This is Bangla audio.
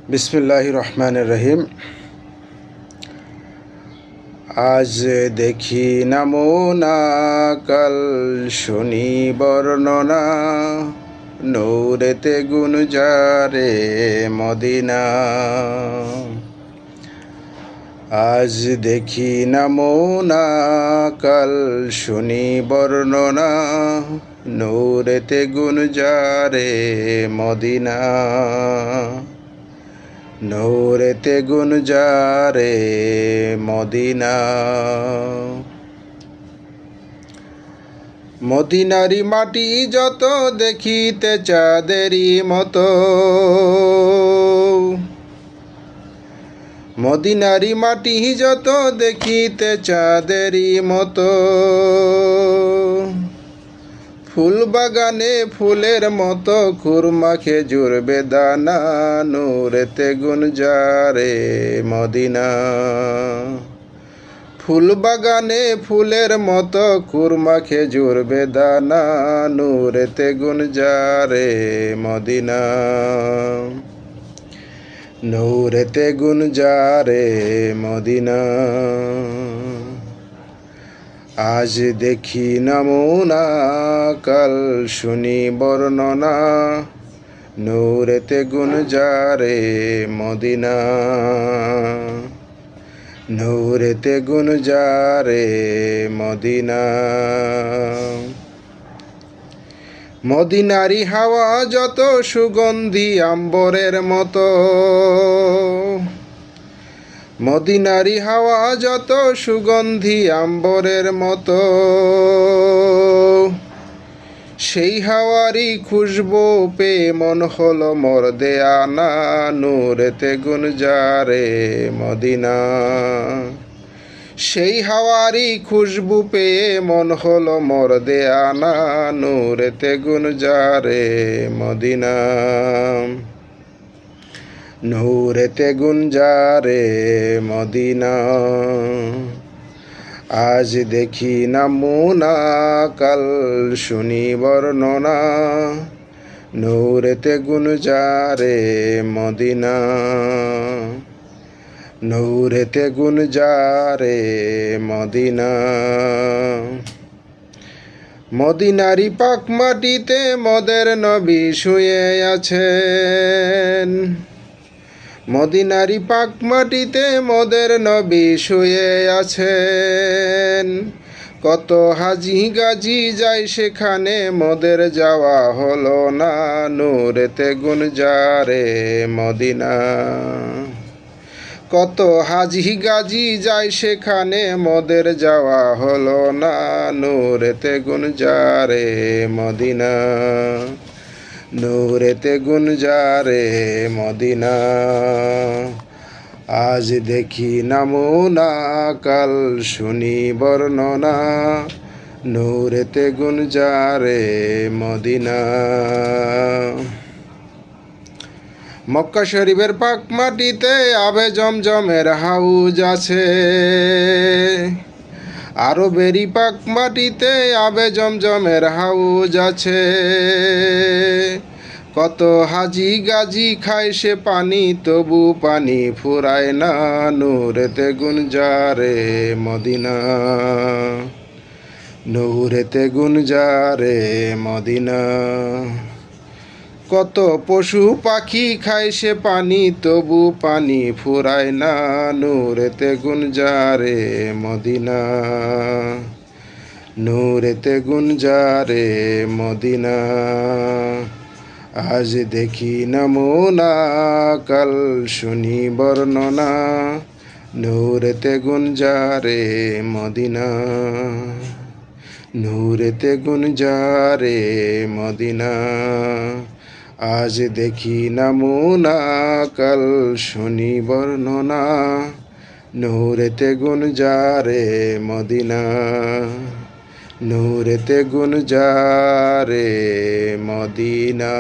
বিসমিল্লাহির রহমানির রহিম। আজ দেখি নমুনা, কাল শুনি বর্ণনা, নূরেতে গুঞ্জারে মদিনা। আজ দেখি নমুনা, কাল শুনি বর্ণনা, নূরেতে গুঞ্জারে মদিনা। নূরেতে গুঞ্জারে মদিনা। মদিনারি মাটি যত দেখিতে চাঁদেরই মতো, মদিনারি মাটি যত দেখিতে চাঁদেরই মতো। ফুল বাগানে ফুলের মতো খুরমা খেজুর বেদানা, নূরেতে গুঞ্জারে মদিনা। ফুল বাগানে ফুলের মতো খুরমা খেজুর বেদানা, নূরেতে গুঞ্জারে মদিনা। নূরেতে গুঞ্জারে মদিনা। আজ দেখি নমুনা, কাল শুনি বর্ণনা, নূরেতে গুঞ্জারে মদিনা। নূরেতে গুঞ্জারে মদিনা। মদিনারি হাওয়া যত সুগন্ধি আম্বরের মতো, মদিনারি হাওয়া যত সুগন্ধি আম্বরের মতো। সেই হাওয়ারি খুশবু পেয়ে মন হলো মোর দেয়ানা, নূরেতে গুঞ্জারে মদিনা। সেই হাওয়ারি খুশবু পেয়ে মন হলো মোর দেয়ানা, নূরেতে গুঞ্জারে মদিনা। নূরেতে গুঞ্জারে মদিনা। আজ দেখি নমুনা, কাল শুনি বর্ণনা, নূরেতে গুঞ্জারে মদিনা। নূরেতে গুঞ্জারে মদিনা। মদিনারি পাক মাটিতে মোদের নবী শুয়ে আছেন, মদিনারি পাক মাটিতে মোদের নবী শুয়ে আছেন। কত হাজি গাজি যায় সেখানে মোদের যাওয়া হলো না, নূরেতে গুঞ্জারে মদিনা। কত হাজি গাজি যায় সেখানে মোদের যাওয়া হলো না, নূরেতে গুঞ্জারে মদিনা। নূরেতে গুঞ্জারে মদিনা। আজ দেখি নমুনা, কাল শুনি বর্ণনা, নূরেতে গুঞ্জারে মদিনা। মক্কা শরীফের পাক মাটিতে আবে জমজমের হাউজ আছে, আরবেরই পাক মাটিতে আবে জমজমের হাউজ আছে। কত হাজি গাজি খায় সে পানি, তবু পানি ফুরায় না, নূরেতে গুঞ্জারে মদিনা। নূরেতে গুঞ্জারে মদিনা। কত পশু পাখি খায় সে পানি, তবু পানি ফুরায় না, নূরেতে গুঞ্জারে মদিনা। নূরেতে গুঞ্জারে মদিনা। আজ দেখি নমুনা, কাল শুনি বর্ণনা, নূরেতে গুঞ্জারে মদিনা। নূরেতে গুঞ্জারে মদিনা। আজ দেখি নমুনা, কাল শুনি বর্ণনা, নূরেতে গুঞ্জারে মদিনা। নূরেতে গুঞ্জারে মদিনা।